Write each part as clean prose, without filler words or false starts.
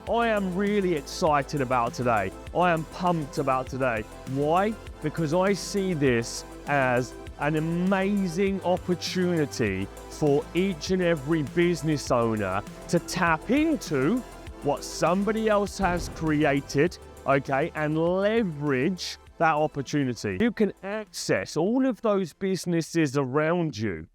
I am really excited about today. I am pumped about today. Why? Because I see this as an amazing opportunity for each and every business owner to tap into what somebody else has created, okay, and leverage that opportunity. You can access all of those businesses around you,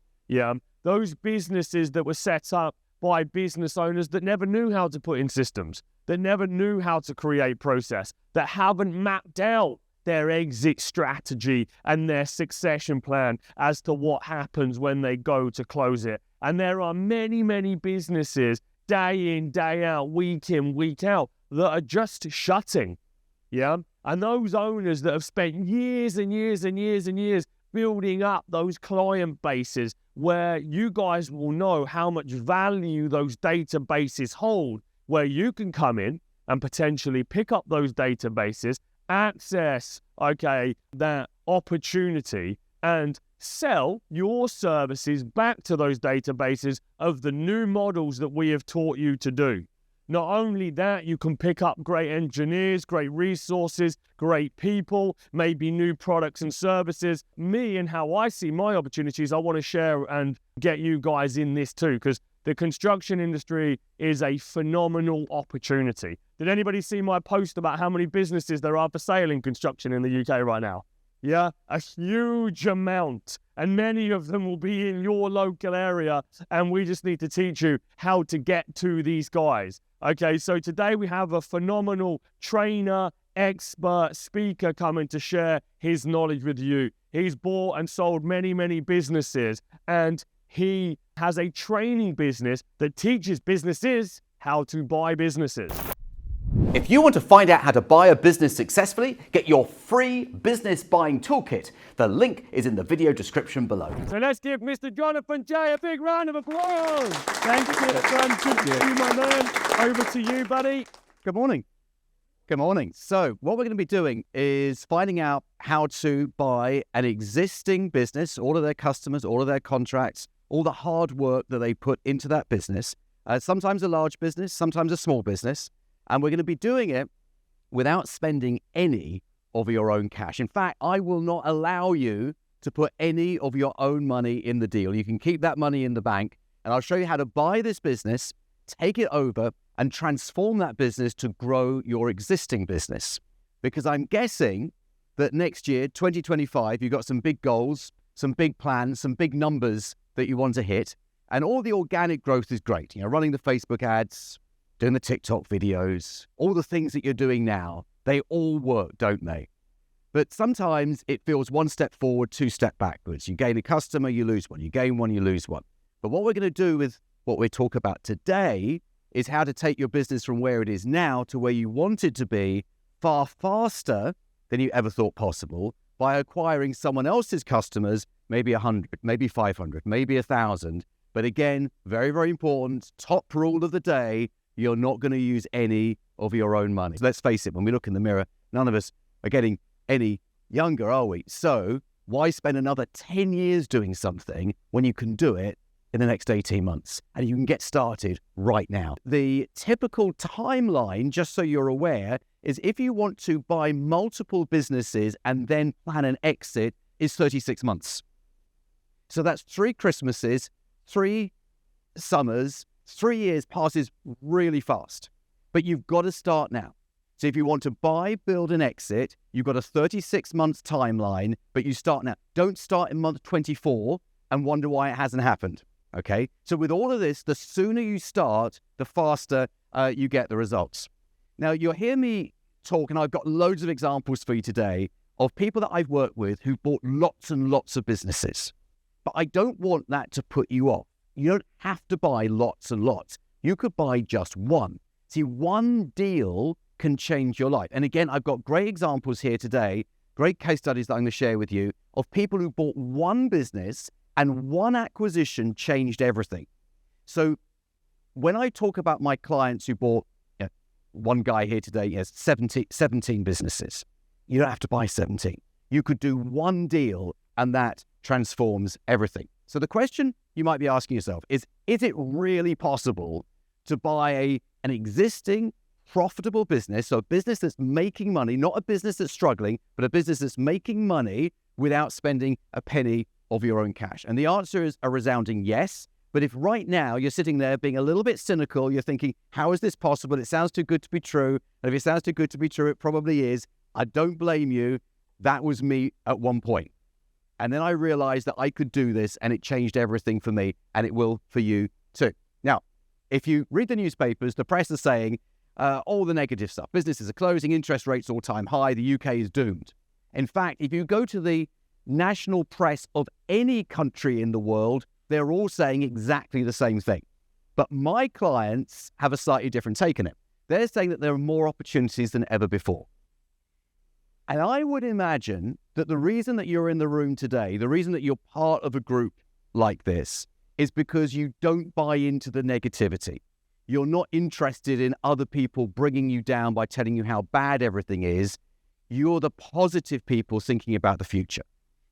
those businesses that were set up by business owners that never knew how to put in systems, that never knew how to create process, that haven't mapped out their exit strategy and their succession plan as to what happens when they go to close it. And there are many, many businesses day in, day out, week in, week out that are just shutting. And those owners that have spent years and years and years and years building up those client bases where you guys will know how much value those databases hold, where you can come in and potentially pick up those databases, access, that opportunity and sell your services back to those databases of the new models that we have taught you to do. Not only that, you can pick up great engineers, great resources, great people, maybe new products and services. Me and how I see my opportunities, I want to share and get you guys in this too, because the construction industry is a phenomenal opportunity. Did anybody see my post about how many businesses there are for sale in construction in the UK right now? Yeah, a huge amount. And many of them will be in your local area. And we just need to teach you how to get to these guys. Okay, so today we have a phenomenal trainer, expert, speaker coming to share his knowledge with you. He's bought and sold many, many businesses. And he has a training business that teaches businesses how to buy businesses. If you want to find out how to buy a business successfully, get your free business buying toolkit. The link is in the video description below. So let's give Mr. Jonathan J a big round of applause. Thank you, my man. Over to you, buddy. Good morning. Good morning. So what we're going to be doing is finding out how to buy an existing business, all of their customers, all of their contracts, all the hard work that they put into that business. Sometimes a large business, sometimes a small business. And we're going to be doing it without spending any of your own cash. In fact, I will not allow you to put any of your own money in the deal. You can keep that money in the bank, and I'll show you how to buy this business, take it over, and transform that business to grow your existing business. Because I'm guessing that next year, 2025, you've got some big goals, some big plans, some big numbers that you want to hit. And all the organic growth is great. Running the Facebook ads, doing the TikTok videos, all the things that you're doing now, they all work, don't they? But sometimes it feels one step forward, two steps backwards. You gain a customer, you lose one. You gain one, you lose one. But what we're going to do with what we talk about today is how to take your business from where it is now to where you want it to be far faster than you ever thought possible by acquiring someone else's customers, maybe 100, maybe 500, maybe 1,000. But again, very, very important, top rule of the day, you're not going to use any of your own money. So let's face it, when we look in the mirror, none of us are getting any younger, are we? So why spend another 10 years doing something when you can do it in the next 18 months? And you can get started right now. The typical timeline, just so you're aware, is if you want to buy multiple businesses and then plan an exit, is 36 months. So that's 3 Christmases, 3 summers, 3 years passes really fast, but you've got to start now. So if you want to buy, build, and exit, you've got a 36 months timeline, but you start now. Don't start in month 24 and wonder why it hasn't happened, okay? So with all of this, the sooner you start, the faster you get the results. Now, you'll hear me talk, and I've got loads of examples for you today of people that I've worked with who bought lots and lots of businesses. But I don't want that to put you off. You don't have to buy lots and lots. You could buy just one. See, one deal can change your life. And again, I've got great examples here today, great case studies that I'm going to share with you of people who bought one business and one acquisition changed everything. So when I talk about my clients who bought, one guy here today has 17 businesses. You don't have to buy 17. You could do one deal and that transforms everything. So the question you might be asking yourself is it really possible to buy an existing profitable business, so a business that's making money, not a business that's struggling, but a business that's making money without spending a penny of your own cash? And the answer is a resounding yes. But if right now you're sitting there being a little bit cynical, you're thinking, how is this possible? It sounds too good to be true. And if it sounds too good to be true, it probably is. I don't blame you. That was me at one point. And then I realized that I could do this, and it changed everything for me, and it will for you too. Now, if you read the newspapers, the press is saying all the negative stuff. Businesses are closing, interest rates all-time high, the UK is doomed. In fact, if you go to the national press of any country in the world, they're all saying exactly the same thing. But my clients have a slightly different take on it. They're saying that there are more opportunities than ever before. And I would imagine that the reason that you're in the room today, the reason that you're part of a group like this, is because you don't buy into the negativity. You're not interested in other people bringing you down by telling you how bad everything is. You're the positive people thinking about the future.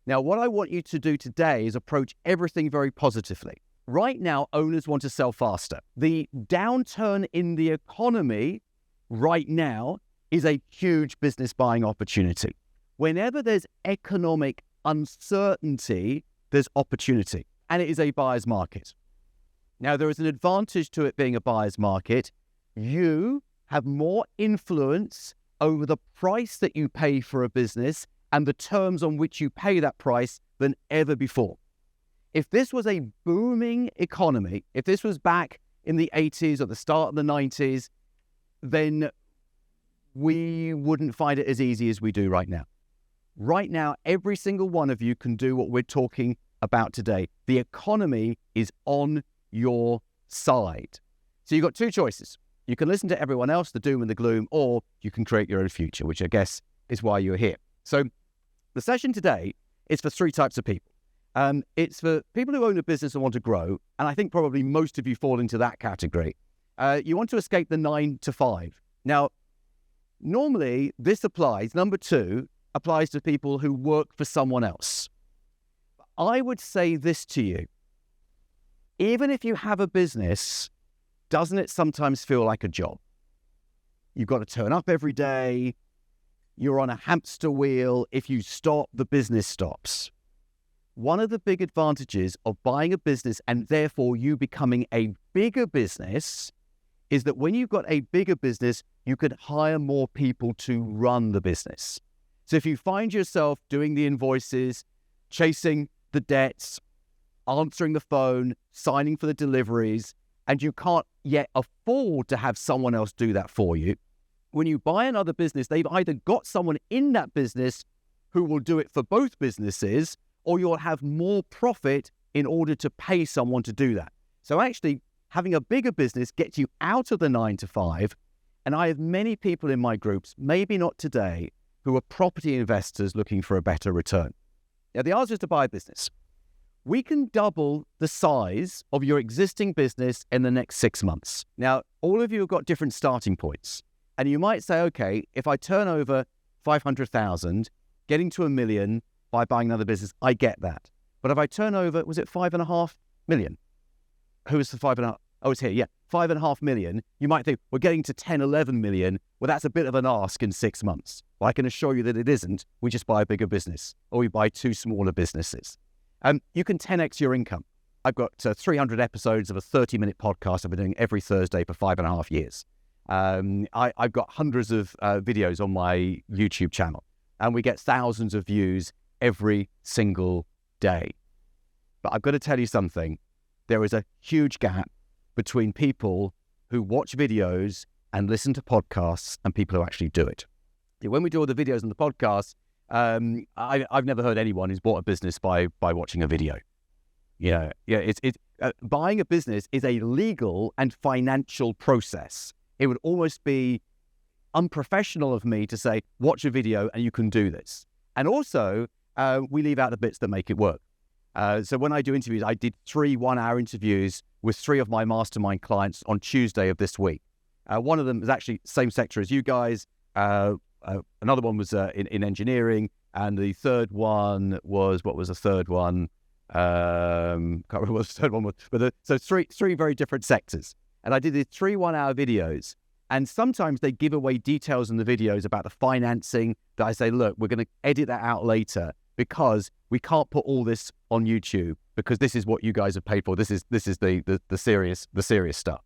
Now, what I want you to do today is approach everything very positively. Right now, owners want to sell faster. The downturn in the economy right now is a huge business buying opportunity. Whenever there's economic uncertainty, there's opportunity, and it is a buyer's market. Now, there is an advantage to it being a buyer's market. You have more influence over the price that you pay for a business and the terms on which you pay that price than ever before. If this was a booming economy, if this was back in the 80s or the start of the 90s, then we wouldn't find it as easy as we do right now. Right now, every single one of you can do what we're talking about today. The economy is on your side. So you've got two choices. You can listen to everyone else, the doom and the gloom, or you can create your own future, which I guess is why you're here. So the session today is for three types of people. It's for people who own a business and want to grow, and I think probably most of you fall into that category. You want to escape the 9 to 5. Now, normally this applies, number two, applies to people who work for someone else. I would say this to you. Even if you have a business, doesn't it sometimes feel like a job? You've got to turn up every day. You're on a hamster wheel. If you stop, the business stops. One of the big advantages of buying a business and therefore you becoming a bigger business is that when you've got a bigger business, you could hire more people to run the business. So if you find yourself doing the invoices, chasing the debts, answering the phone, signing for the deliveries, and you can't yet afford to have someone else do that for you, when you buy another business, they've either got someone in that business who will do it for both businesses, or you'll have more profit in order to pay someone to do that. So actually, having a bigger business gets you out of the 9 to 5. And I have many people in my groups, maybe not today, who are property investors looking for a better return. Now, the answer is to buy a business. We can double the size of your existing business in the next 6 months. Now, all of you have got different starting points. And you might say, okay, if I turn over 500,000, getting to 1 million by buying another business, I get that. But if I turn over, was it 5.5 million? Who was the 5.5? Oh, it's here, yeah. 5.5 million. You might think, we're getting to 10, 11 million. Well, that's a bit of an ask in 6 months. Well, I can assure you that it isn't. We just buy a bigger business, or we buy 2 smaller businesses. You can 10x your income. I've got 300 episodes of a 30-minute podcast I've been doing every Thursday for 5.5 years. I've got hundreds of videos on my YouTube channel, and we get thousands of views every single day. But I've got to tell you something. There is a huge gap between people who watch videos and listen to podcasts and people who actually do it. When we do all the videos and the podcasts, I've never heard anyone who's bought a business by watching a video. Buying a business is a legal and financial process. It would almost be unprofessional of me to say, watch a video and you can do this. And also, we leave out the bits that make it work. So when I do interviews, I did 3 one-hour interviews with 3 of my mastermind clients on Tuesday of this week. One of them is actually same sector as you guys. Another one was in engineering. And the third one was, what was the third one? Can't remember what the third one was. But so three very different sectors. And I did these 3 one-hour videos. And sometimes they give away details in the videos about the financing that I say, look, we're going to edit that out later because we can't put all this on YouTube because this is what you guys have paid for. This is the serious stuff.